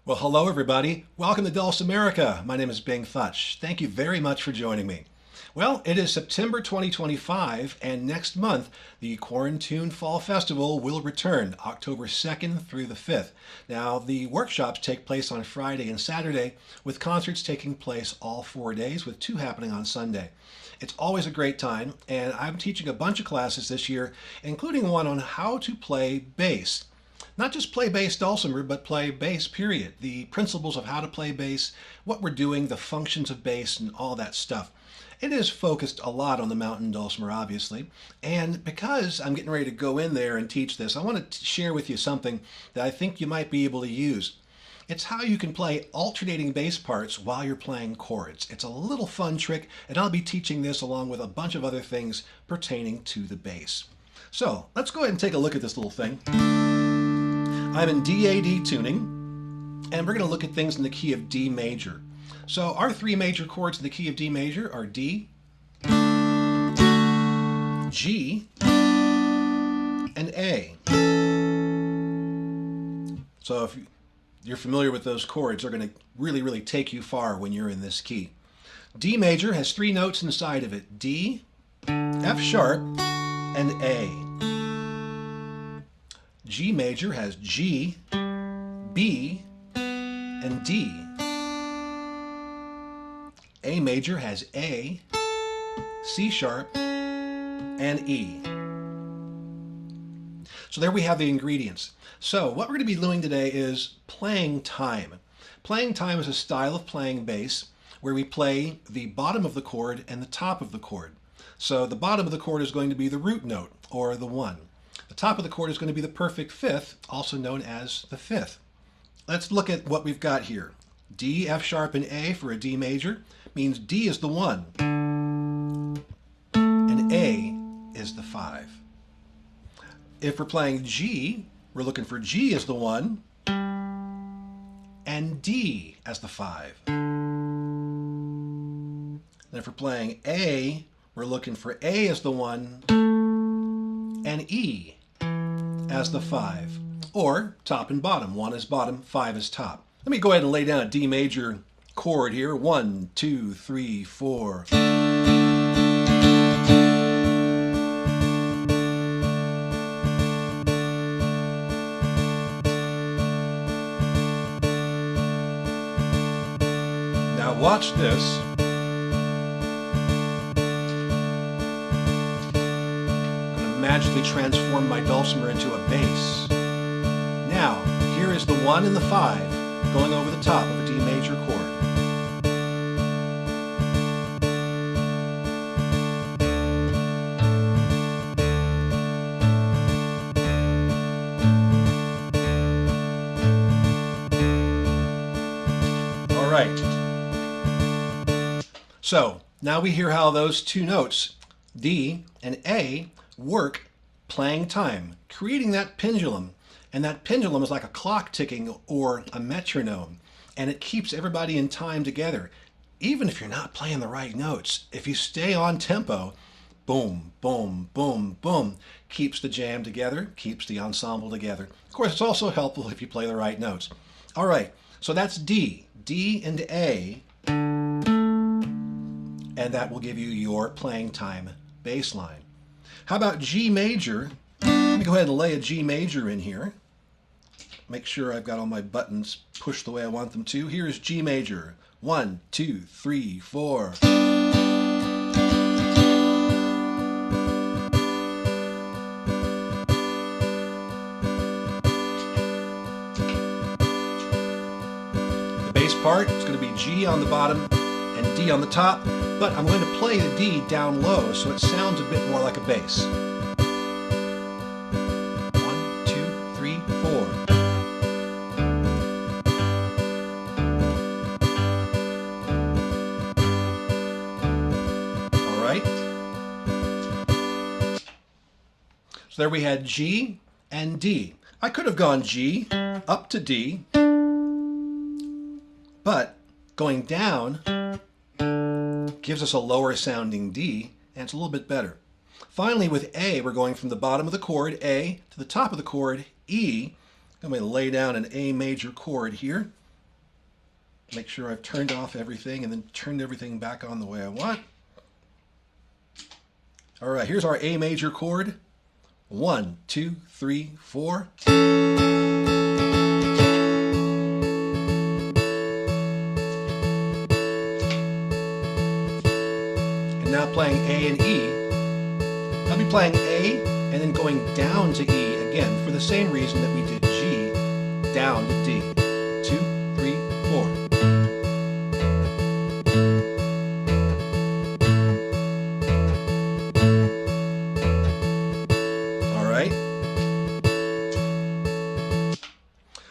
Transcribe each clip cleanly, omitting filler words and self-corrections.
Well, hello everybody. Welcome to Dulcimerica. My name is Futch. Thank you very much for joining me. Well, it is September 2025, and next month the QDF Fall Festival will return October 2nd through the 5th. Now, the workshops take place on Friday and Saturday, with concerts taking place all 4 days, with 2 happening on Sunday. It's always a great time, and I'm teaching a bunch of classes this year, including one on how to play bass. Not just play bass dulcimer, but play bass, period. The principles of how to play bass, what we're doing, the functions of bass, and all that stuff. It is focused a lot on the mountain dulcimer, obviously, and because I'm getting ready to go in there and teach this, I want to share with you something that I think you might be able to use. It's how you can play alternating bass parts while you're playing chords. It's a little fun trick, and I'll be teaching this along with a bunch of other things pertaining to the bass. So let's go ahead and take a look at this little thing. I'm in DAD tuning, and we're going to look at things in the key of D major. So our 3 major chords in the key of D major are D, G, and A. So if you're familiar with those chords, they're going to really take you far when you're in this key. D major has 3 notes inside of it: D, F sharp, and A. G major has G, B, and D. A major has A, C sharp, and E. So there we have the ingredients. So what we're going to be doing today is playing time. Playing time is a style of playing bass where we play the bottom of the chord and the top of the chord. So the bottom of the chord is going to be the root note, or the 1. The top of the chord is going to be the perfect 5th, also known as the 5th. Let's look at what we've got here. D, F sharp, and A for a D major means D is the 1, and A is the 5. If we're playing G, we're looking for G as the 1, and D as the 5. And if we're playing A, we're looking for A as the 1, and E as the 5, or top and bottom. 1 is bottom, 5 is top. Let me go ahead and lay down a D major chord here. 1, 2, 3, 4. Now watch this. Magically transform my dulcimer into a bass. Now, here is the 1 and the 5 going over the top of a D major chord. All right. So, now we hear how those 2 notes, D and A, work playing time, creating that pendulum. And that pendulum is like a clock ticking or a metronome, and it keeps everybody in time together. Even if you're not playing the right notes, if you stay on tempo, boom, boom, boom, boom, keeps the jam together, keeps the ensemble together. Of course, it's also helpful if you play the right notes. All right, so that's D, D and A, and that will give you your playing time bass line. How about G major? Let me go ahead and lay a G major in here. Make sure I've got all my buttons pushed the way I want them to. Here is G major. 1, 2, 3, 4. The bass part is going to be G on the bottom and D on the top, but I'm going to play the D down low so it sounds a bit more like a bass. 1, 2, 3, 4. All right. So there we had G and D. I could have gone G up to D, but going down gives us a lower sounding D, and it's a little bit better. Finally, with A, we're going from the bottom of the chord, A, to the top of the chord, E. I'm going to lay down an A major chord here. Make sure I've turned off everything and then turned everything back on the way I want. All right, here's our A major chord. 1, 2, 3, 4. And now playing A and E. I'll be playing A and then going down to E again for the same reason that we did G down to D. 2, 3, 4. All right.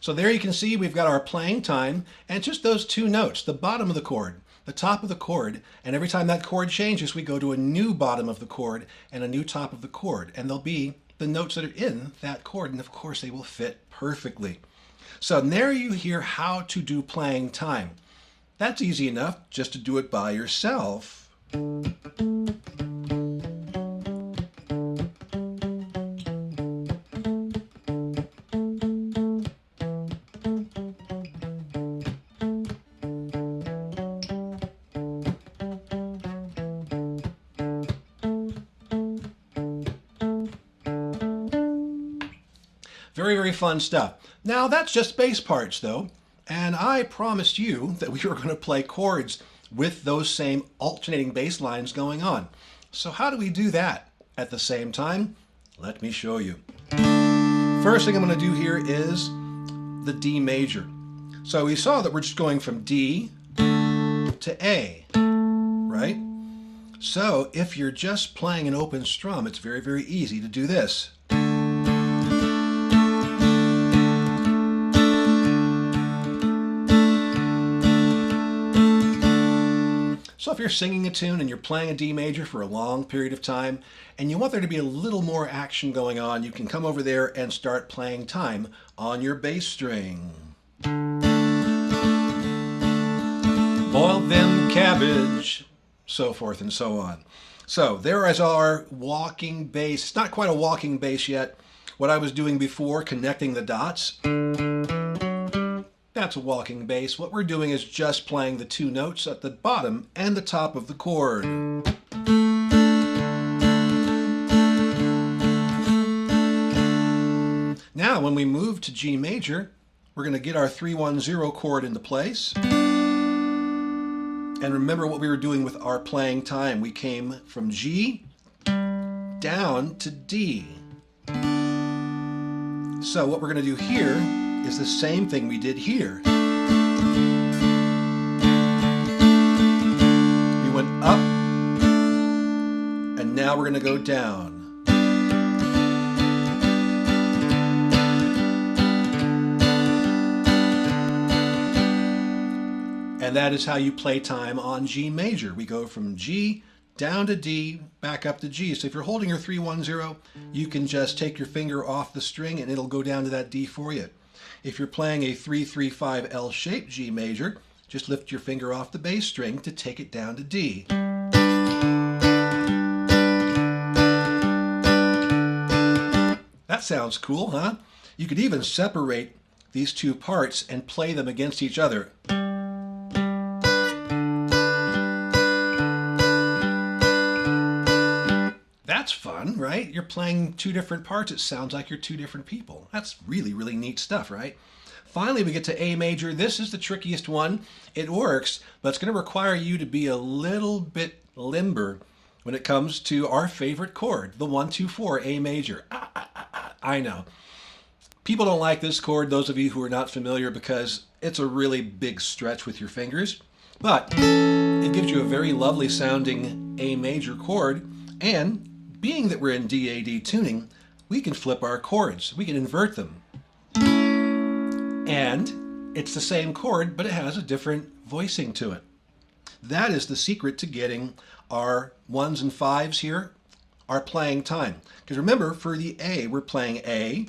So there you can see we've got our playing time and just those two notes, the bottom of the chord, the top of the chord, and every time that chord changes, we go to a new bottom of the chord and a new top of the chord, and they'll be the notes that are in that chord, and of course they will fit perfectly. So there you hear how to do playing time. That's easy enough just to do it by yourself. Very, very fun stuff. Now that's just bass parts though, and I promised you that we were going to play chords with those same alternating bass lines going on. So how do we do that at the same time? Let me show you. First thing I'm going to do here is the D major. So we saw that we're just going from D to A, right? So if you're just playing an open strum, it's very, very easy to do this. So if you're singing a tune and you're playing a D major for a long period of time and you want there to be a little more action going on, you can come over there and start playing time on your bass string. Boil them cabbage, so forth and so on. So there is our walking bass. It's not quite a walking bass yet. What I was doing before, connecting the dots, that's a walking bass. What we're doing is just playing the two notes at the bottom and the top of the chord. Now, when we move to G major, we're going to get our 3-1-0 chord into place. And remember what we were doing with our playing time. We came from G down to D. So what we're going to do here is the same thing we did here. We went up, and now we're going to go down. And that is how you play time on G major. We go from G down to D, back up to G. So if you're holding your 3-1-0, you can just take your finger off the string and it'll go down to that D for you. If you're playing a 3-3-5 L-shaped G major, just lift your finger off the bass string to take it down to D. That sounds cool, huh? You could even separate these two parts and play them against each other. That's fun, right? You're playing two different parts. It sounds like you're two different people. That's really, really neat stuff, right? Finally, we get to A major. This is the trickiest one. It works, but it's going to require you to be a little bit limber when it comes to our favorite chord, the 1-2-4 A major. I know. People don't like this chord, those of you who are not familiar, because it's a really big stretch with your fingers, but it gives you a very lovely sounding A major chord, and being that we're in DAD tuning, we can flip our chords. We can invert them. And it's the same chord, but it has a different voicing to it. That is the secret to getting our 1s and 5s here, our playing time. Because remember, for the A, we're playing A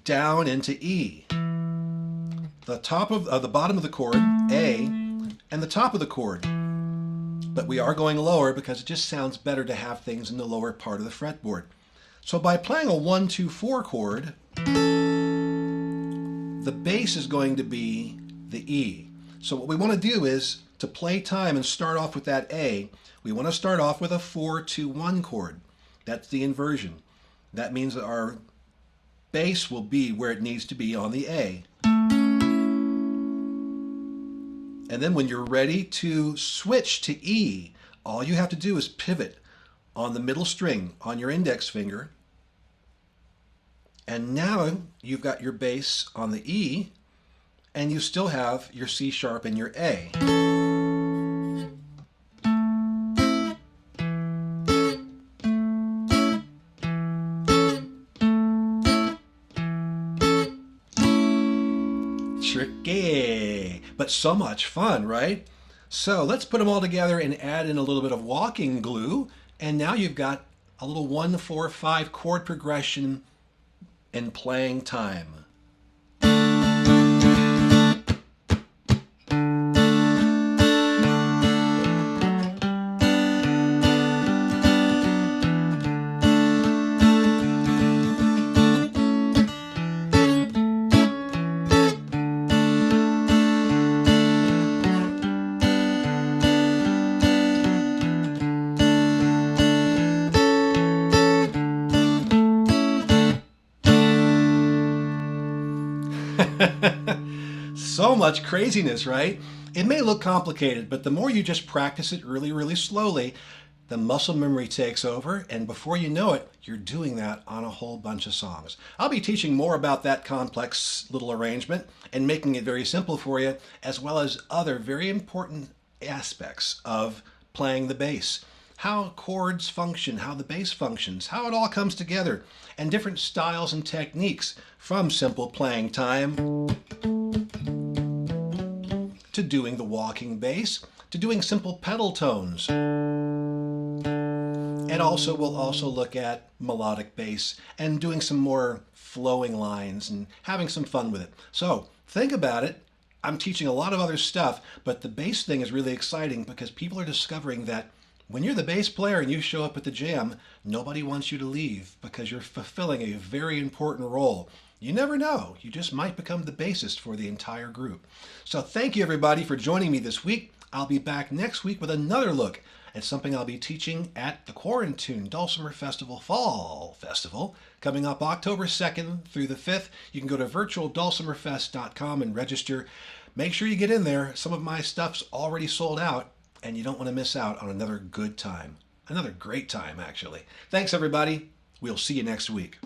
down into E. The top of the bottom of the chord, A, and the top of the chord. But we are going lower because it just sounds better to have things in the lower part of the fretboard. So by playing a 1-2-4 chord, the bass is going to be the E. So what we want to do is to play time and start off with that A, we want to start off with a 4-2-1 chord. That's the inversion. That means that our bass will be where it needs to be on the A. And then when you're ready to switch to E, all you have to do is pivot on the middle string on your index finger. And now you've got your bass on the E, and you still have your C sharp and your A. Tricky, but so much fun, right? So let's put them all together and add in a little bit of walking glue, and now you've got a little 1-4-5 chord progression in playing time. So much craziness, right? It may look complicated, but the more you just practice it really, really slowly, the muscle memory takes over, and before you know it, you're doing that on a whole bunch of songs. I'll be teaching more about that complex little arrangement and making it very simple for you, as well as other very important aspects of playing the bass. How chords function, how the bass functions, how it all comes together, and different styles and techniques, from simple playing time to doing the walking bass, to doing simple pedal tones. And also we'll also look at melodic bass and doing some more flowing lines and having some fun with it. So think about it. I'm teaching a lot of other stuff, but the bass thing is really exciting because people are discovering that when you're the bass player and you show up at the jam, nobody wants you to leave because you're fulfilling a very important role. You never know. You just might become the bassist for the entire group. So thank you everybody for joining me this week. I'll be back next week with another look at something I'll be teaching at the Quarantune Dulcimer Festival Fall Festival coming up October 2nd through the 5th. You can go to virtualdulcimerfest.com and register. Make sure you get in there. Some of my stuff's already sold out, and you don't want to miss out on another good time. Another great time, actually. Thanks, everybody. We'll see you next week.